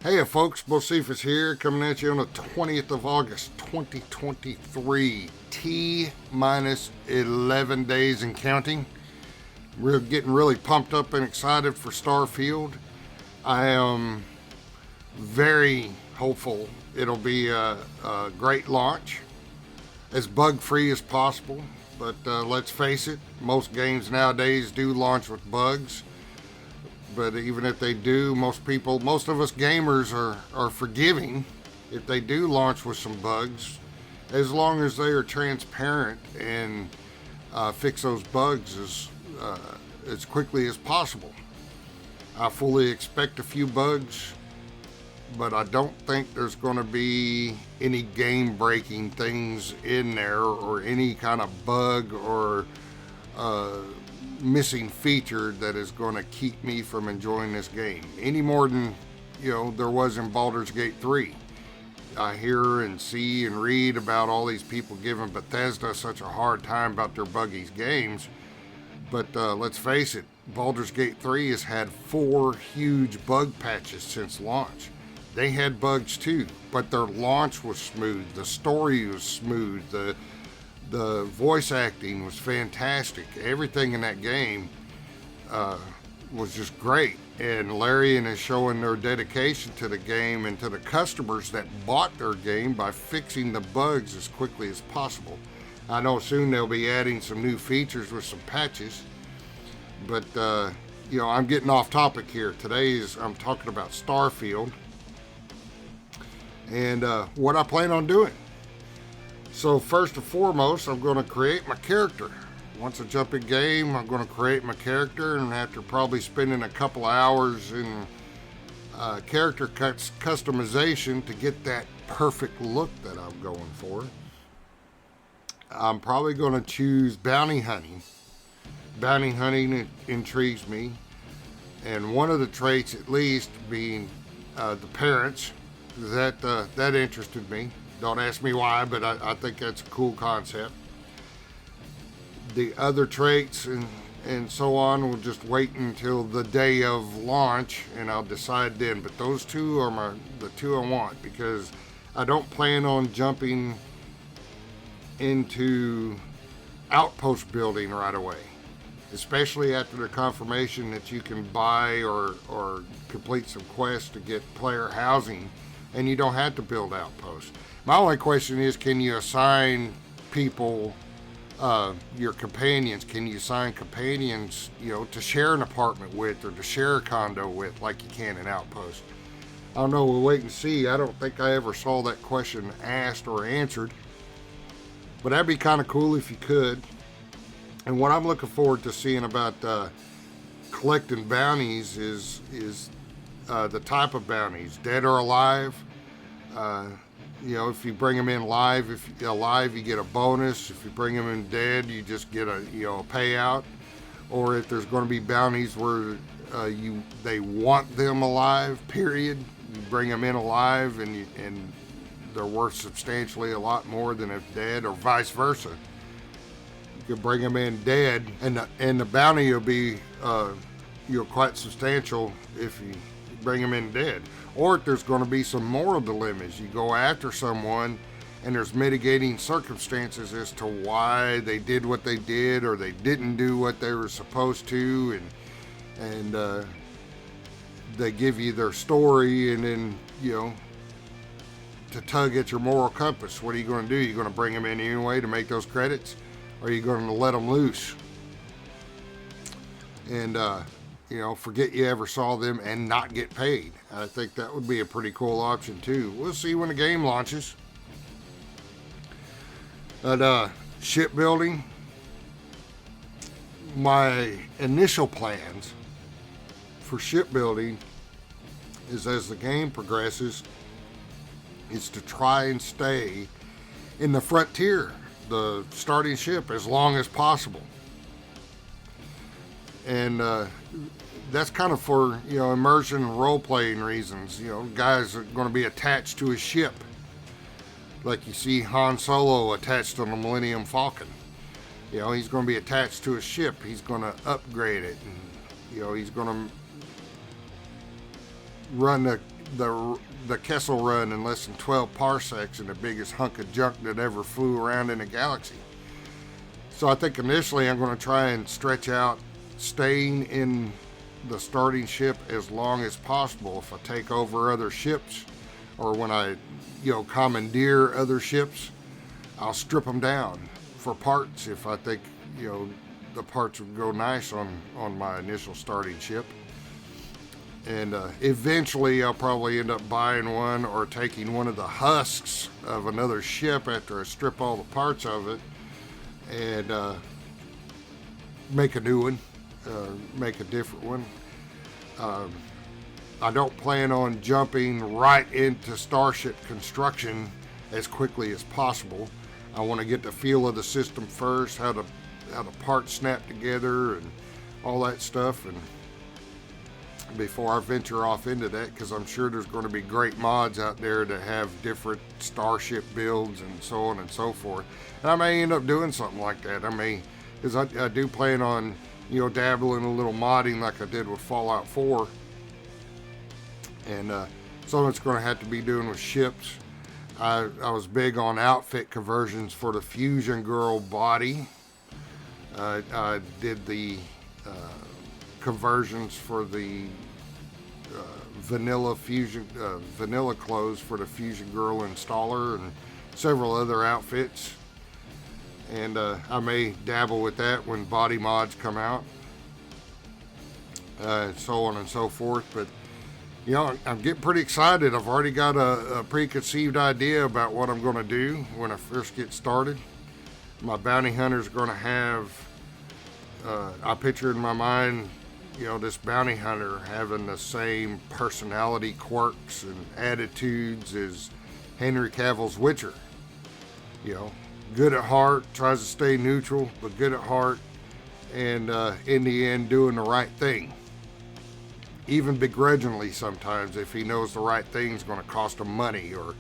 Hey folks, Bocephus here, coming at you on the 20th of August, 2023. T minus 11 days and counting. We're getting really pumped up and excited for Starfield. I am very hopeful it'll be a great launch, as bug-free as possible. But let's face it, most games nowadays do launch with bugs. But even if they do, most of us gamers are forgiving if they do launch with some bugs, as long as they are transparent and fix those bugs as quickly as possible. I fully expect a few bugs, but I don't think there's going to be any game-breaking things in there or any kind of bug or missing feature that is going to keep me from enjoying this game any more than there was in Baldur's Gate 3. I hear and see and read about all these people giving Bethesda such a hard time about their buggy games, but let's face it, Baldur's Gate 3 has had 4 huge bug patches since launch. They had bugs too, but their launch was smooth, the story was smooth, the voice acting was fantastic. Everything in that game was just great. And Larian is showing their dedication to the game and to the customers that bought their game by fixing the bugs as quickly as possible. I know soon they'll be adding some new features with some patches. But, I'm getting off topic here. I'm talking about Starfield and what I plan on doing. So first and foremost, I'm going to create my character. Once I jump in game, I'm going to create my character, and after probably spending a couple of hours in character customization to get that perfect look that I'm going for, I'm probably going to choose bounty hunting. Bounty hunting intrigues me, and one of the traits, at least, being the parents, that interested me. Don't ask me why, but I think that's a cool concept. The other traits and so on will just wait until the day of launch, and I'll decide then. But those two are the two I want, because I don't plan on jumping into outpost building right away, especially after the confirmation that you can buy or complete some quests to get player housing, and you don't have to build outposts. My only question is, can you assign people, your companions, can you assign companions, to share an apartment with or to share a condo with like you can in Outpost? I don't know, we'll wait and see. I don't think I ever saw that question asked or answered, but that'd be kind of cool if you could. And what I'm looking forward to seeing about collecting bounties is the type of bounties, dead or alive. If you bring them in alive, if you're alive, you get a bonus. If you bring them in dead, you just get a payout. Or if there's going to be bounties where they want them alive, period. You bring them in alive, and they're worth substantially a lot more than if dead, or vice versa. You could bring them in dead, and the bounty will be quite substantial if you bring them in dead. Or if there's going to be some moral dilemmas, you go after someone and there's mitigating circumstances as to why they did what they did or they didn't do what they were supposed to, and they give you their story, and then to tug at your moral compass. What are you going to do? You're going to bring them in anyway to make those credits, or are you going to let them loose and forget you ever saw them and not get paid? I think that would be a pretty cool option too. We'll see when the game launches. But shipbuilding, my initial plans for shipbuilding is, as the game progresses, is to try and stay in the frontier, the starting ship, as long as possible. And that's kind of for immersion and role-playing reasons. Guys are going to be attached to a ship, like you see Han Solo attached to the Millennium Falcon. He's going to be attached to a ship. He's going to upgrade it, and he's going to run the Kessel Run in less than 12 parsecs in the biggest hunk of junk that ever flew around in a galaxy. So I think initially I'm going to try and stretch out staying in the starting ship as long as possible. If I take over other ships, or when I, commandeer other ships, I'll strip them down for parts if I think, the parts would go nice on my initial starting ship. And eventually I'll probably end up buying one or taking one of the husks of another ship after I strip all the parts of it and make a new one, make a different one. I don't plan on jumping right into starship construction as quickly as possible. I want to get the feel of the system first, how the parts snap together and all that stuff, and before I venture off into that, because I'm sure there's going to be great mods out there that have different starship builds and so on and so forth. And I may end up doing something like that. Because I do plan on, dabbling a little modding like I did with Fallout 4. And some of it's going to have to be doing with ships. I was big on outfit conversions for the Fusion Girl body. I did the conversions for the vanilla clothes for the Fusion Girl installer and several other outfits. And I may dabble with that when body mods come out, so on and so forth. But I'm getting pretty excited. I've already got a preconceived idea about what I'm going to do when I first get started. My bounty hunter's going to have, I picture in my mind, this bounty hunter having the same personality quirks and attitudes as Henry Cavill's Witcher. Good at heart, tries to stay neutral, but good at heart, and in the end doing the right thing. Even begrudgingly sometimes, if he knows the right thing's going to cost him money or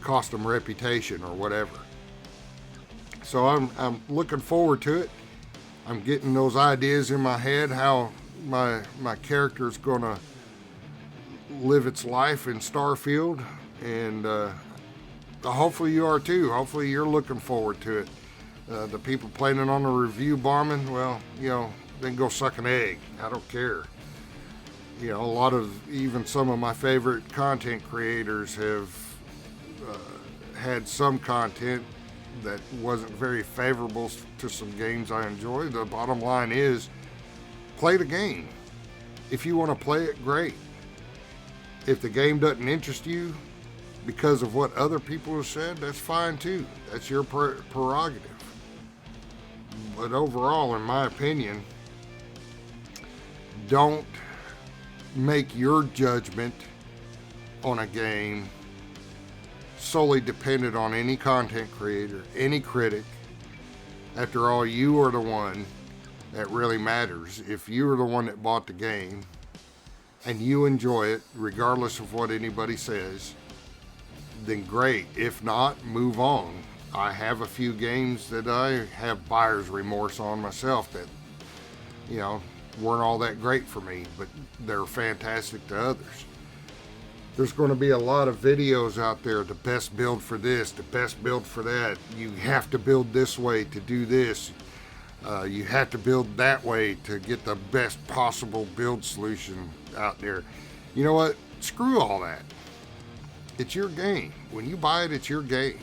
cost him reputation or whatever. So I'm looking forward to it. I'm getting those ideas in my head, how my character's going to live its life in Starfield, and hopefully you are too. Hopefully you're looking forward to it. The people planning on a review bombing, well, then go suck an egg. I don't care. A lot of, even some of my favorite content creators have had some content that wasn't very favorable to some games I enjoy. The bottom line is, play the game. If you want to play it, great. If the game doesn't interest you because of what other people have said, that's fine too. That's your prerogative. But overall, in my opinion, don't make your judgment on a game solely dependent on any content creator, any critic. After all, you are the one that really matters. If you are the one that bought the game and you enjoy it, regardless of what anybody says, then great. If not, move on. I have a few games that I have buyer's remorse on myself that, weren't all that great for me, but they're fantastic to others. There's going to be a lot of videos out there, the best build for this, the best build for that. You have to build this way to do this. You have to build that way to get the best possible build solution out there. You know what? Screw all that. It's your game. When you buy it, it's your game.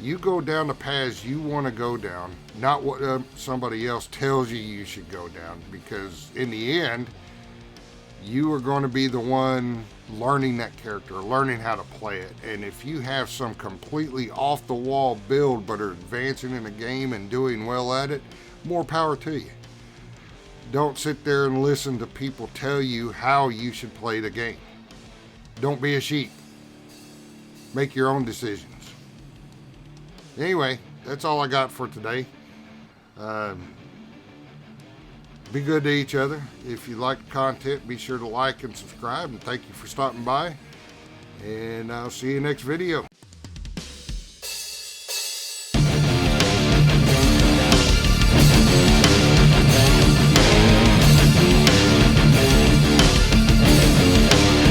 You go down the paths you want to go down, not what somebody else tells you should go down, because in the end, you are going to be the one learning that character, learning how to play it. And if you have some completely off-the-wall build but are advancing in the game and doing well at it, more power to you. Don't sit there and listen to people tell you how you should play the game. Don't be a sheep. Make your own decisions. Anyway, that's all I got for today. Be good to each other. If you like the content, be sure to like and subscribe. And thank you for stopping by. And I'll see you next video.